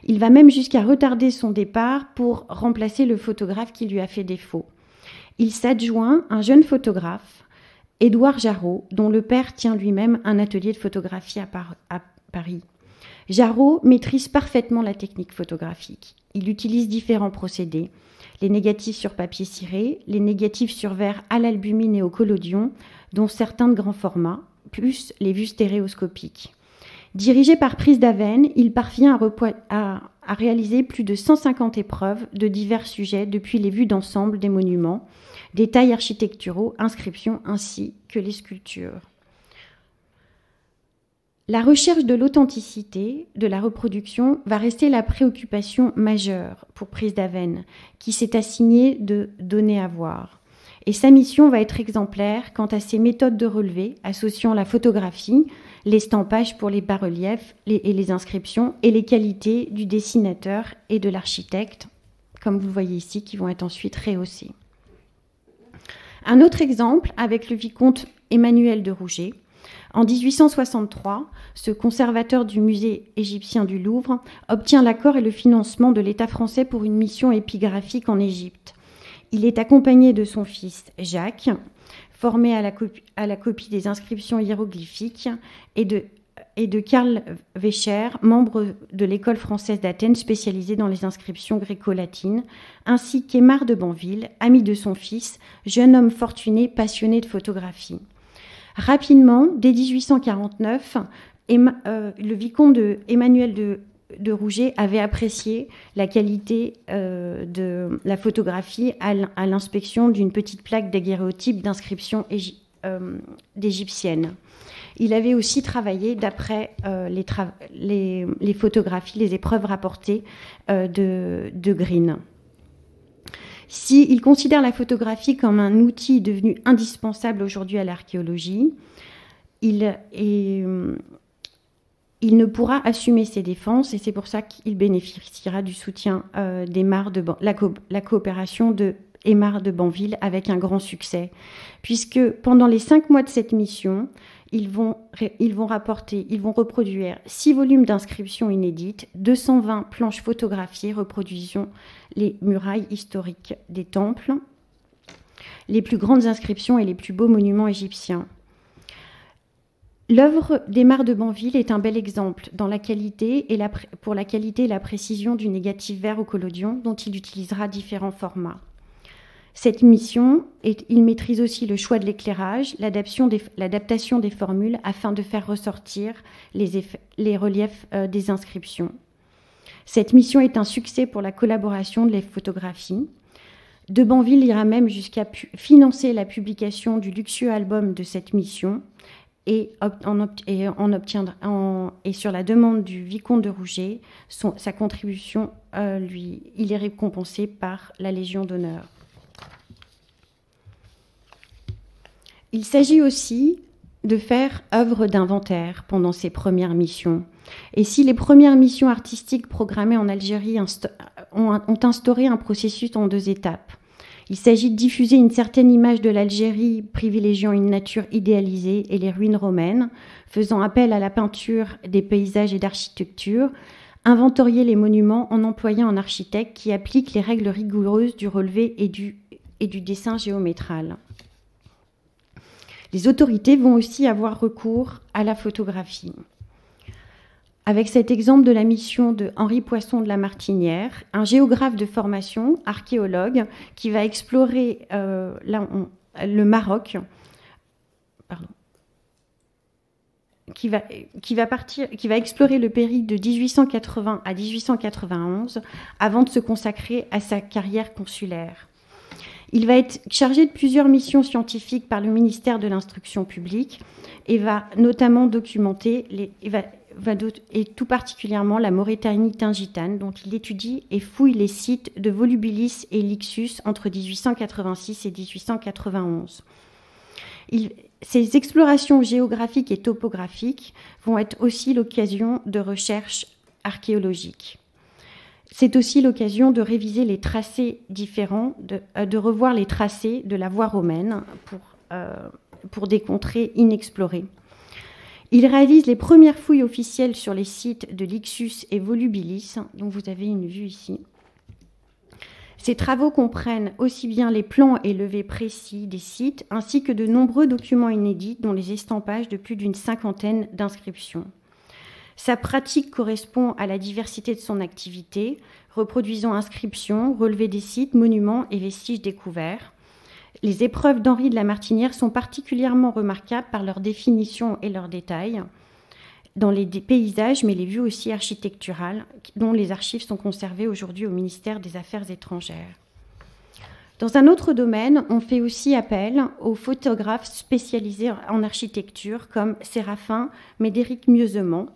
C: Il va même jusqu'à retarder son départ pour remplacer le photographe qui lui a fait défaut. Il s'adjoint un jeune photographe, Édouard Jarreau, dont le père tient lui-même un atelier de photographie à Paris. Jarreau maîtrise parfaitement la technique photographique. Il utilise différents procédés, les négatifs sur papier ciré, les négatifs sur verre à l'albumine et au collodion, dont certains de grand format, plus les vues stéréoscopiques. Dirigé par Prise d'Aven, il parvient à réaliser plus de 150 épreuves de divers sujets, depuis les vues d'ensemble des monuments, détails architecturaux, inscriptions, ainsi que les sculptures. La recherche de l'authenticité de la reproduction va rester la préoccupation majeure pour Prise d'Aven, qui s'est assigné de donner à voir. Et sa mission va être exemplaire quant à ses méthodes de relevé, associant la photographie, l'estampage pour les bas-reliefs et les inscriptions, et les qualités du dessinateur et de l'architecte, comme vous le voyez ici, qui vont être ensuite rehaussées. Un autre exemple avec le vicomte Emmanuel de Rouget. En 1863, ce conservateur du musée égyptien du Louvre obtient l'accord et le financement de l'État français pour une mission épigraphique en Égypte. Il est accompagné de son fils Jacques, formé à la copie des inscriptions hiéroglyphiques, et de Karl Wecher, membre de l'école française d'Athènes spécialisée dans les inscriptions gréco-latines, ainsi qu'Aimar de Banville, ami de son fils, jeune homme fortuné passionné de photographie. Rapidement, dès 1849, le vicomte Emmanuel de Rouget avait apprécié la qualité de la photographie à l'inspection d'une petite plaque daguerréotype d'inscription d'égyptienne. Il avait aussi travaillé d'après les photographies, les épreuves rapportées de Green. S'il considère la photographie comme un outil devenu indispensable aujourd'hui à l'archéologie, il il ne pourra assumer ses défenses et c'est pour ça qu'il bénéficiera du soutien la coopération de Aymar de Banville avec un grand succès, puisque pendant les 5 mois de cette mission, ils vont reproduire 6 volumes d'inscriptions inédites, 220 planches photographiées reproduisant les murailles historiques des temples, les plus grandes inscriptions et les plus beaux monuments égyptiens. L'œuvre d'Aymar de Banville est un bel exemple pour la qualité et la précision du négatif vert au collodion dont il utilisera différents formats. Cette mission, il maîtrise aussi le choix de l'éclairage, l'adaptation des formules afin de faire ressortir les reliefs des inscriptions. Cette mission est un succès pour la collaboration de les photographies. De Banville ira même jusqu'à financer la publication du luxueux album de cette mission et sur la demande du vicomte de Rouget, sa contribution, il est récompensé par la Légion d'honneur. Il s'agit aussi de faire œuvre d'inventaire pendant ces premières missions. Et si les premières missions artistiques programmées en Algérie ont instauré un processus en 2 étapes, il s'agit de diffuser une certaine image de l'Algérie privilégiant une nature idéalisée et les ruines romaines, faisant appel à la peinture des paysages et d'architecture, inventorier les monuments en employant un architecte qui applique les règles rigoureuses du relevé et du dessin géométral. Les autorités vont aussi avoir recours à la photographie. Avec cet exemple de la mission de Henri Poisson de la Martinière, un géographe de formation, archéologue, qui va explorer le Maroc, qui va explorer le périple de 1880 à 1891 avant de se consacrer à sa carrière consulaire. Il va être chargé de plusieurs missions scientifiques par le ministère de l'Instruction publique et va notamment documenter et tout particulièrement la Mauritanie tingitane, dont il étudie et fouille les sites de Volubilis et Lixus entre 1886 et 1891. Ces explorations géographiques et topographiques vont être aussi l'occasion de recherches archéologiques. C'est aussi l'occasion de réviser les tracés différents, de revoir les tracés de la voie romaine pour des contrées inexplorées. Il réalise les premières fouilles officielles sur les sites de Lixus et Volubilis, dont vous avez une vue ici. Ces travaux comprennent aussi bien les plans et levés précis des sites, ainsi que de nombreux documents inédits, dont les estampages de plus d'une 50aine d'inscriptions. Sa pratique correspond à la diversité de son activité, reproduisant inscriptions, relevés des sites, monuments et vestiges découverts. Les épreuves d'Henri de la Martinière sont particulièrement remarquables par leur définition et leurs détails dans les paysages, mais les vues aussi architecturales, dont les archives sont conservées aujourd'hui au ministère des Affaires étrangères. Dans un autre domaine, on fait aussi appel aux photographes spécialisés en architecture comme Séraphin Médéric Mieuxemont,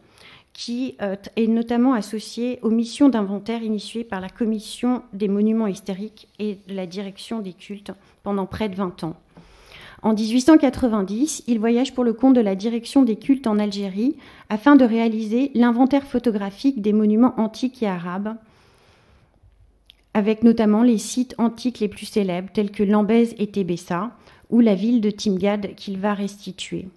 C: qui est notamment associé aux missions d'inventaire initiées par la Commission des monuments historiques et de la Direction des cultes pendant près de 20 ans. En 1890, il voyage pour le compte de la Direction des cultes en Algérie afin de réaliser l'inventaire photographique des monuments antiques et arabes, avec notamment les sites antiques les plus célèbres tels que Lambèse et Tébessa, ou la ville de Timgad qu'il va restituer.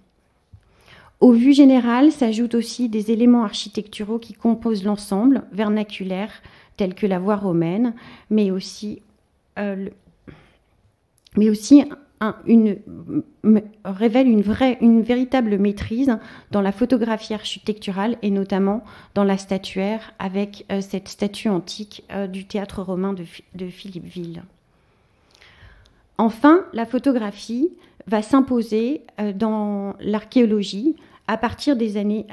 C: Aux vues générales s'ajoutent aussi des éléments architecturaux qui composent l'ensemble, vernaculaire, tels que la voie romaine, mais aussi révèle une véritable maîtrise dans la photographie architecturale et notamment dans la statuaire avec cette statue antique du théâtre romain de Philippeville. Enfin, la photographie va s'imposer dans l'archéologie à partir des années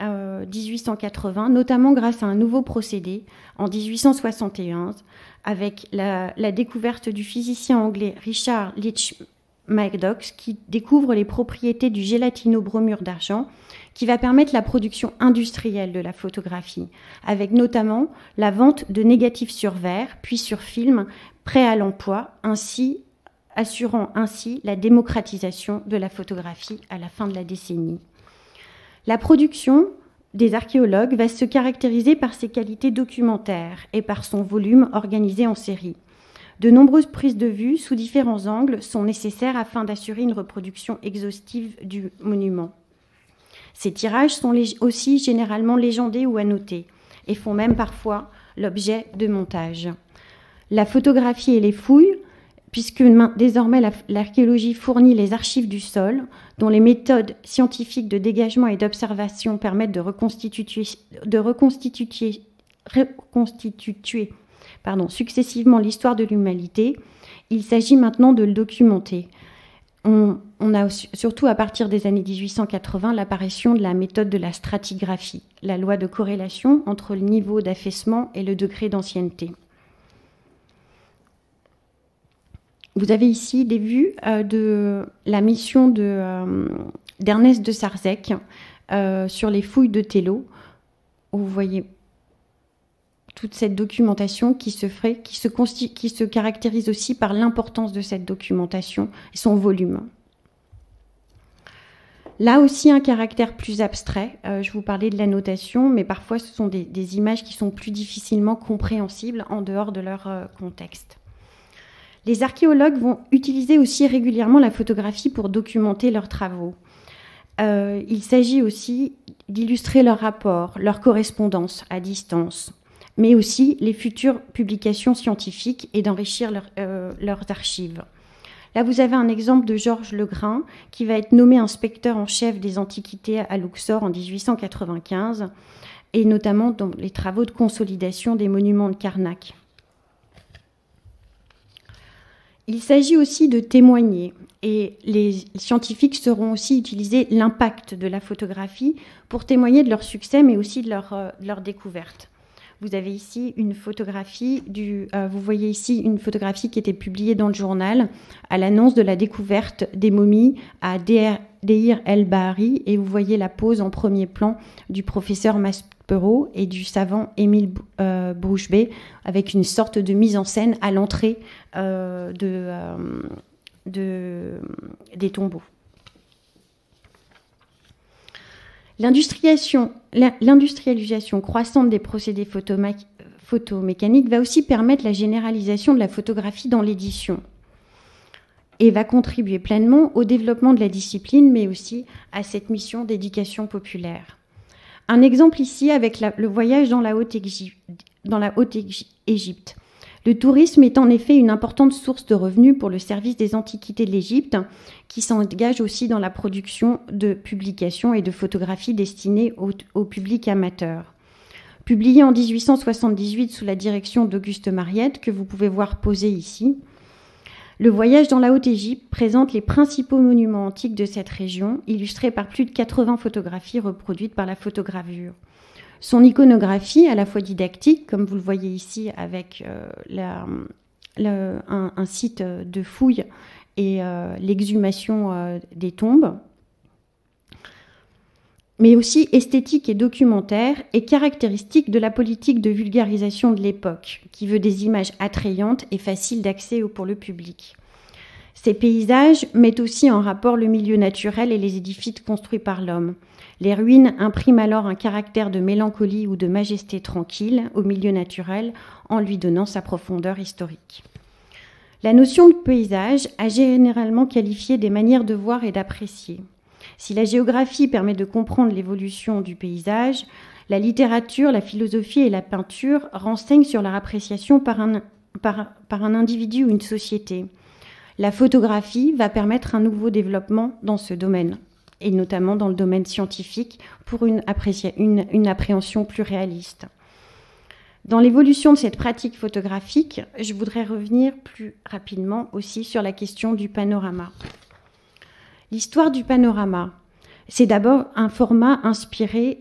C: 1880, notamment grâce à un nouveau procédé en 1871 avec la découverte du physicien anglais Richard Leach Maddox qui découvre les propriétés du gélatino-bromure d'argent qui va permettre la production industrielle de la photographie, avec notamment la vente de négatifs sur verre puis sur film prêts à l'emploi, assurant ainsi la démocratisation de la photographie à la fin de la décennie. La production des archéologues va se caractériser par ses qualités documentaires et par son volume organisé en série. De nombreuses prises de vue sous différents angles sont nécessaires afin d'assurer une reproduction exhaustive du monument. Ces tirages sont aussi généralement légendés ou annotés et font même parfois l'objet de montages. La photographie et les fouilles, puisque désormais l'archéologie fournit les archives du sol, dont les méthodes scientifiques de dégagement et d'observation permettent de reconstituer successivement l'histoire de l'humanité, il s'agit maintenant de le documenter. On a surtout à partir des années 1880 l'apparition de la méthode de la stratigraphie, la loi de corrélation entre le niveau d'affaissement et le degré d'ancienneté. Vous avez ici des vues de la mission d'Ernest de Sarzec sur les fouilles de Télo, où vous voyez toute cette documentation qui se caractérise aussi par l'importance de cette documentation et son volume. Là aussi, un caractère plus abstrait. Je vous parlais de la notation, mais parfois ce sont des images qui sont plus difficilement compréhensibles en dehors de leur contexte. Les archéologues vont utiliser aussi régulièrement la photographie pour documenter leurs travaux. Il s'agit aussi d'illustrer leurs rapports, leurs correspondances à distance, mais aussi les futures publications scientifiques et d'enrichir leurs archives. Là, vous avez un exemple de Georges Legrain, qui va être nommé inspecteur en chef des antiquités à Luxor en 1895, et notamment dans les travaux de consolidation des monuments de Karnak. Il s'agit aussi de témoigner, et les scientifiques sauront aussi utiliser l'impact de la photographie pour témoigner de leur succès, mais aussi de leur découverte. Vous avez ici une photographie vous voyez ici une photographie qui était publiée dans le journal à l'annonce de la découverte des momies à Deir el-Bahari, et vous voyez la pose en premier plan du professeur Maspero et du savant Émile Brouchbet, avec une sorte de mise en scène à l'entrée des tombeaux. L'industrialisation croissante des procédés photomécaniques va aussi permettre la généralisation de la photographie dans l'édition et va contribuer pleinement au développement de la discipline, mais aussi à cette mission d'éducation populaire. Un exemple ici avec le voyage dans la Haute-Égypte. Le tourisme est en effet une importante source de revenus pour le service des antiquités de l'Égypte, qui s'engage aussi dans la production de publications et de photographies destinées au public amateur. Publié en 1878 sous la direction d'Auguste Mariette, que vous pouvez voir posé ici, le voyage dans la Haute-Égypte présente les principaux monuments antiques de cette région, illustrés par plus de 80 photographies reproduites par la photogravure. Son iconographie, à la fois didactique, comme vous le voyez ici avec un site de fouilles et l'exhumation des tombes, mais aussi esthétique et documentaire, est caractéristique de la politique de vulgarisation de l'époque, qui veut des images attrayantes et faciles d'accès pour le public. Ces paysages mettent aussi en rapport le milieu naturel et les édifices construits par l'homme. Les ruines impriment alors un caractère de mélancolie ou de majesté tranquille au milieu naturel, en lui donnant sa profondeur historique. La notion de paysage a généralement qualifié des manières de voir et d'apprécier. Si la géographie permet de comprendre l'évolution du paysage, la littérature, la philosophie et la peinture renseignent sur leur appréciation par un individu ou une société. La photographie va permettre un nouveau développement dans ce domaine, et notamment dans le domaine scientifique, pour une appréhension plus réaliste. Dans l'évolution de cette pratique photographique, je voudrais revenir plus rapidement aussi sur la question du panorama. L'histoire du panorama, c'est d'abord un format inspiré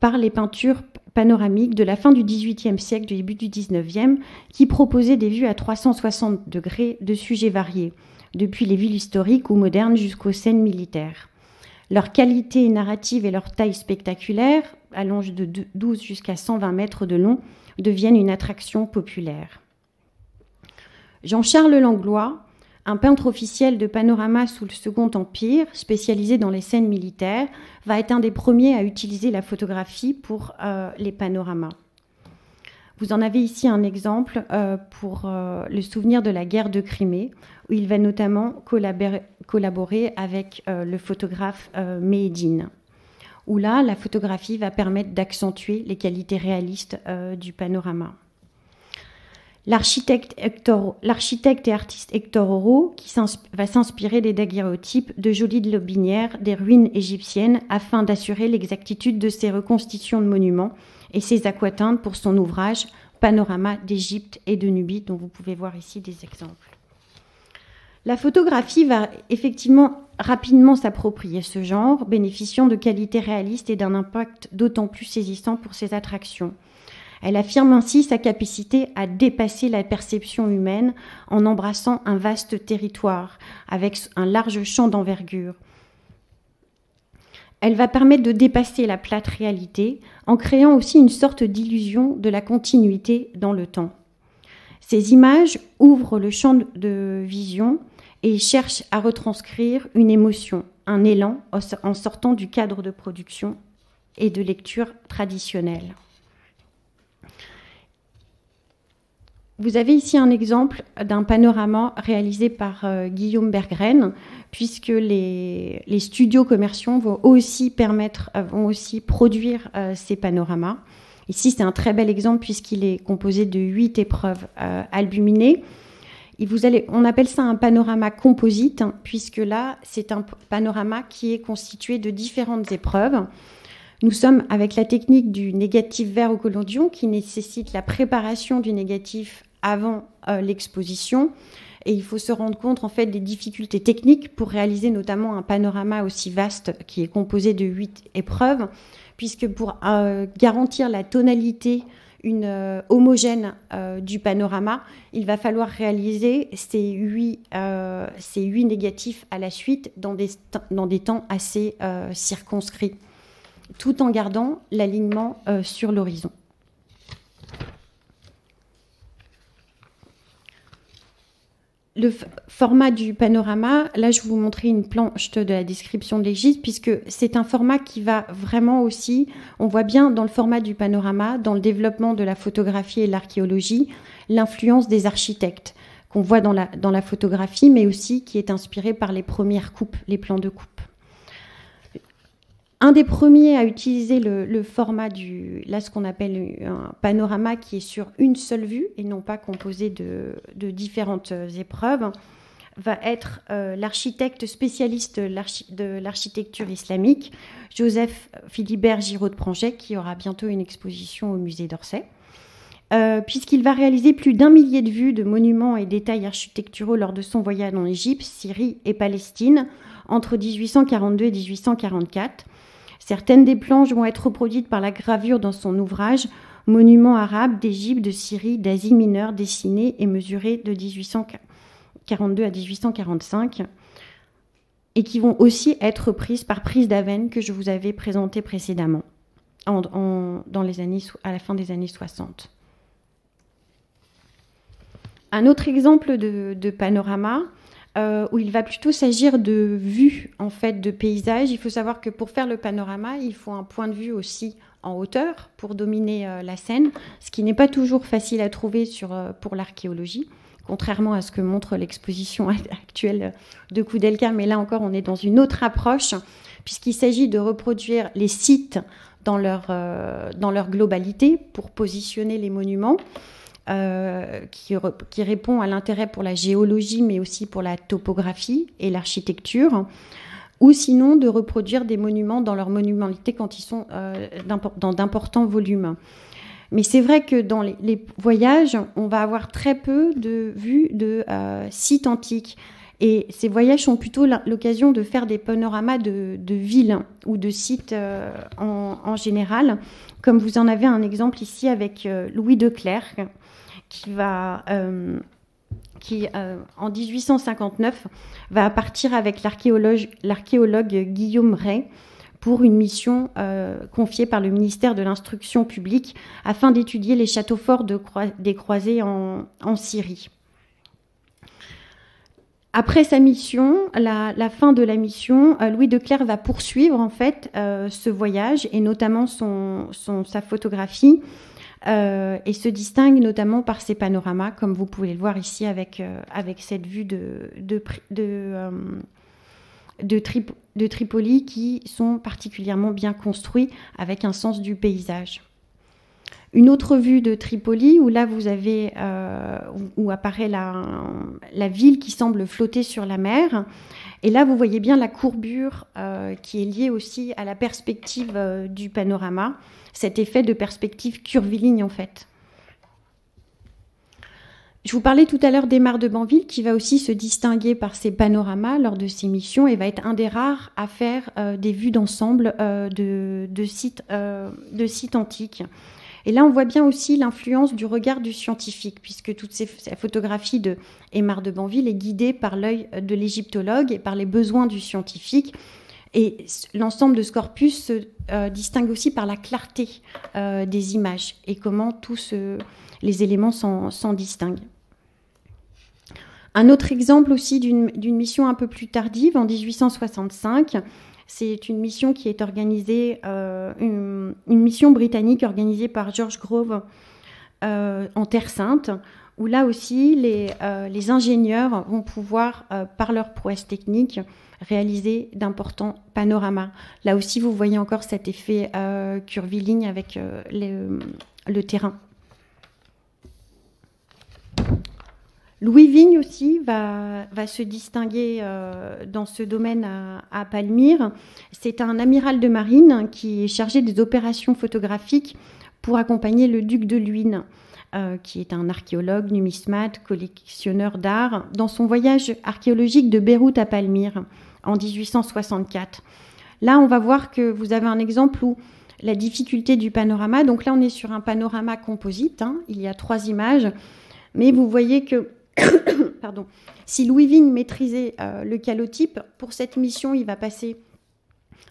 C: par les peintures panoramiques de la fin du XVIIIe siècle, du début du XIXe, qui proposaient des vues à 360 degrés de sujets variés, depuis les villes historiques ou modernes jusqu'aux scènes militaires. Leur qualité narrative et leur taille spectaculaire, allant de 12 jusqu'à 120 mètres de long, deviennent une attraction populaire. Jean-Charles Langlois un peintre officiel de panorama sous le Second Empire, spécialisé dans les scènes militaires, va être un des premiers à utiliser la photographie pour les panoramas. Vous en avez ici un exemple pour le souvenir de la guerre de Crimée, où il va notamment collaborer avec le photographe Méhédine, où là, la photographie va permettre d'accentuer les qualités réalistes du panorama. L'architecte et artiste Hector Oro va s'inspirer des daguerréotypes de Joly de Lotbinière des ruines égyptiennes afin d'assurer l'exactitude de ses reconstitutions de monuments et ses aquateintes pour son ouvrage Panorama d'Égypte et de Nubie, dont vous pouvez voir ici des exemples. La photographie va effectivement rapidement s'approprier ce genre, bénéficiant de qualités réalistes et d'un impact d'autant plus saisissant pour ses attractions. Elle affirme ainsi sa capacité à dépasser la perception humaine en embrassant un vaste territoire avec un large champ d'envergure. Elle va permettre de dépasser la plate réalité en créant aussi une sorte d'illusion de la continuité dans le temps. Ces images ouvrent le champ de vision et cherchent à retranscrire une émotion, un élan en sortant du cadre de production et de lecture traditionnelle. Vous avez ici un exemple d'un panorama réalisé par Guillaume Berggren, puisque les studios commerciaux vont aussi produire ces panoramas. Ici, c'est un très bel exemple puisqu'il est composé de 8 épreuves albuminées. On appelle ça un panorama composite, puisque là, c'est un panorama qui est constitué de différentes épreuves. Nous sommes avec la technique du négatif vert au collodion qui nécessite la préparation du négatif avant l'exposition. Et il faut se rendre compte en fait des difficultés techniques pour réaliser notamment un panorama aussi vaste qui est composé de 8 épreuves, puisque pour garantir la tonalité homogène du panorama, il va falloir réaliser ces 8 négatifs à la suite dans des temps assez circonscrits, tout en gardant l'alignement sur l'horizon. Le format du panorama, là je vais vous montrer une planche de la description de l'Égypte, puisque c'est un format qui va vraiment aussi, on voit bien dans le format du panorama, dans le développement de la photographie et de l'archéologie, l'influence des architectes qu'on voit dans la photographie, mais aussi qui est inspirée par les premières coupes, les plans de coupe. Un des premiers à utiliser le format ce qu'on appelle un panorama qui est sur une seule vue et non pas composé de différentes épreuves, va être l'architecte spécialiste de l'architecture islamique, Joseph Philibert Giraud de Pranget, qui aura bientôt une exposition au musée d'Orsay, puisqu'il va réaliser plus d'1 millier de vues de monuments et détails architecturaux lors de son voyage en Égypte, Syrie et Palestine entre 1842 et 1844. Certaines des planches vont être reproduites par la gravure dans son ouvrage « Monuments arabes d'Égypte, de Syrie, d'Asie mineure, dessinés et mesurés de 1842 à 1845 » et qui vont aussi être prises par Prise d'Aven que je vous avais présenté précédemment à la fin des années 60. Un autre exemple de panorama où il va plutôt s'agir de vues en fait, de paysages. Il faut savoir que pour faire le panorama, il faut un point de vue aussi en hauteur pour dominer la scène, ce qui n'est pas toujours facile à trouver pour l'archéologie, contrairement à ce que montre l'exposition actuelle de Koudelka. Mais là encore, on est dans une autre approche, puisqu'il s'agit de reproduire les sites dans leur globalité pour positionner les monuments. Qui répond à l'intérêt pour la géologie, mais aussi pour la topographie et l'architecture, ou sinon de reproduire des monuments dans leur monumentalité quand ils sont dans d'importants volumes. Mais c'est vrai que dans les voyages, on va avoir très peu de vues de sites antiques. Et ces voyages sont plutôt l'occasion de faire des panoramas de villes ou de sites en général, comme vous en avez un exemple ici avec Louis de Clercq, qui en 1859 va partir avec l'archéologue Guillaume Rey pour une mission confiée par le ministère de l'Instruction publique afin d'étudier les châteaux forts des croisés en Syrie. Après sa mission, la fin de la mission, Louis de Clères va poursuivre en fait ce voyage et notamment sa photographie et se distingue notamment par ses panoramas, comme vous pouvez le voir ici avec cette vue de Tripoli qui sont particulièrement bien construits avec un sens du paysage. Une autre vue de Tripoli où là vous avez où apparaît la ville qui semble flotter sur la mer, et là vous voyez bien la courbure qui est liée aussi à la perspective du panorama, cet effet de perspective curviligne en fait. Je vous parlais tout à l'heure d'Aimar de Banville qui va aussi se distinguer par ses panoramas lors de ses missions et va être un des rares à faire des vues d'ensemble de sites antiques. Et là, on voit bien aussi l'influence du regard du scientifique, puisque toute la photographie de Aimar de Banville est guidée par l'œil de l'égyptologue et par les besoins du scientifique. Et l'ensemble de ce corpus se distingue aussi par la clarté des images et comment tous les éléments s'en distinguent. Un autre exemple aussi d'une mission un peu plus tardive, en 1865, c'est une mission qui est organisée, une mission britannique organisée par George Grove en Terre Sainte, où là aussi les ingénieurs vont pouvoir, par leur prouesse technique, réaliser d'importants panoramas. Là aussi, vous voyez encore cet effet curviligne avec le terrain. Louis Vigne aussi va se distinguer dans ce domaine à Palmyre. C'est un amiral de marine qui est chargé des opérations photographiques pour accompagner le duc de Luynes, qui est un archéologue, numismate, collectionneur d'art, dans son voyage archéologique de Beyrouth à Palmyre en 1864. Là, on va voir que vous avez un exemple où la difficulté du panorama, donc là on est sur un panorama composite, il y a 3 images, mais vous voyez que pardon. Si Louis Vigne maîtrisait le calotype, pour cette mission, il va passer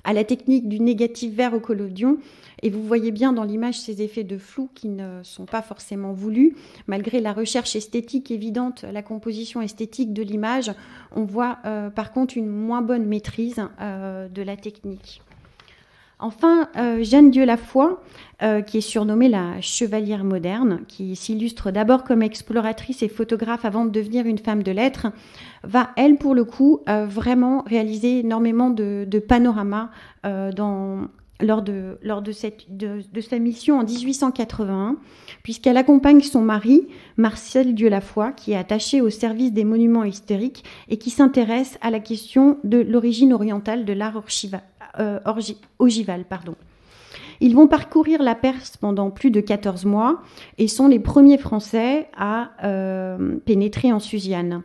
C: à la technique du négatif vert au collodion. Et vous voyez bien dans l'image ces effets de flou qui ne sont pas forcément voulus. Malgré la recherche esthétique évidente, la composition esthétique de l'image, on voit par contre une moins bonne maîtrise de la technique. Enfin, Jeanne Dieulafoy, qui est surnommée la chevalière moderne, qui s'illustre d'abord comme exploratrice et photographe avant de devenir une femme de lettres, va, elle, pour le coup, vraiment réaliser énormément de panoramas lors de sa mission en 1881, puisqu'elle accompagne son mari, Marcel Dieulafoy, qui est attaché au service des monuments historiques et qui s'intéresse à la question de l'origine orientale de l'art ogival. Ils vont parcourir la Perse pendant plus de 14 mois et sont les premiers Français à pénétrer en Susiane.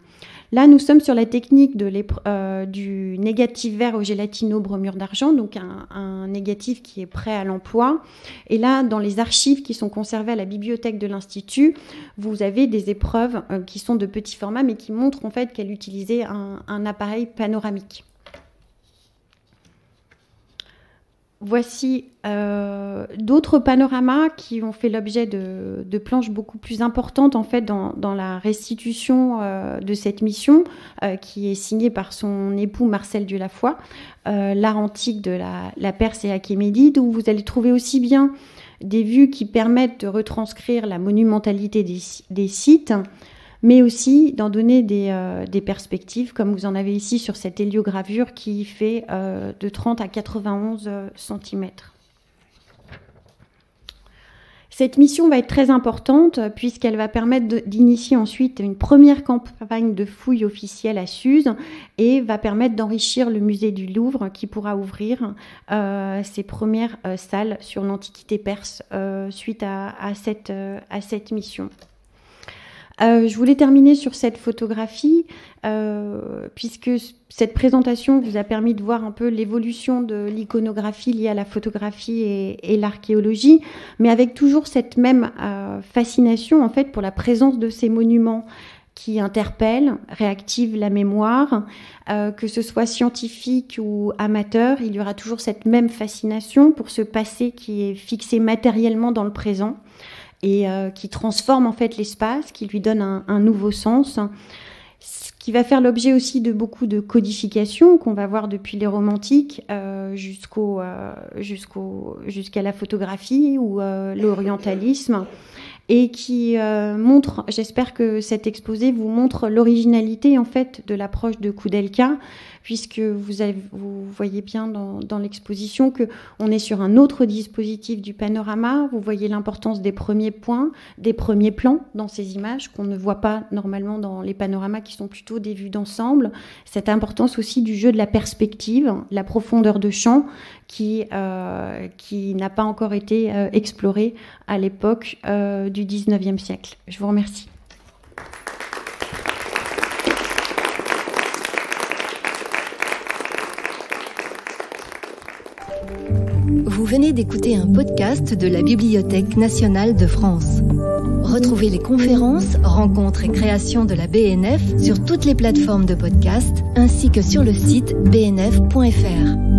C: Là, nous sommes sur la technique du négatif vert au gélatino-bromure d'argent, donc un négatif qui est prêt à l'emploi. Et là, dans les archives qui sont conservées à la bibliothèque de l'Institut, vous avez des épreuves qui sont de petit format, mais qui montrent en fait qu'elle utilisait un appareil panoramique. Voici d'autres panoramas qui ont fait l'objet de planches beaucoup plus importantes en fait dans la restitution de cette mission qui est signée par son époux Marcel Dieulafoy, l'art antique de la Perse et Achéménide, où vous allez trouver aussi bien des vues qui permettent de retranscrire la monumentalité des sites, mais aussi d'en donner des perspectives, comme vous en avez ici sur cette héliogravure qui fait de 30 à 91 cm. Cette mission va être très importante puisqu'elle va permettre d'initier ensuite une première campagne de fouilles officielles à Suse et va permettre d'enrichir le musée du Louvre qui pourra ouvrir ses premières salles sur l'Antiquité perse suite à cette mission. Je voulais terminer sur cette photographie puisque cette présentation vous a permis de voir un peu l'évolution de l'iconographie liée à la photographie et l'archéologie, mais avec toujours cette même fascination en fait pour la présence de ces monuments qui interpellent, réactivent la mémoire, que ce soit scientifique ou amateur, il y aura toujours cette même fascination pour ce passé qui est fixé matériellement dans le présent et qui transforme en fait l'espace, qui lui donne un nouveau sens. Ce qui va faire l'objet aussi de beaucoup de codifications qu'on va voir depuis les romantiques jusqu'à la photographie ou l'orientalisme, et qui montre, j'espère que cet exposé vous montre l'originalité en fait de l'approche de Koudelka, puisque vous voyez bien dans l'exposition qu'on est sur un autre dispositif du panorama. Vous voyez l'importance des premiers points, des premiers plans dans ces images qu'on ne voit pas normalement dans les panoramas qui sont plutôt des vues d'ensemble. Cette importance aussi du jeu de la perspective, la profondeur de champ qui n'a pas encore été explorée à l'époque du 19e siècle. Je vous remercie.
A: Vous venez d'écouter un podcast de la Bibliothèque nationale de France. Retrouvez les conférences, rencontres et créations de la BNF sur toutes les plateformes de podcast ainsi que sur le site bnf.fr.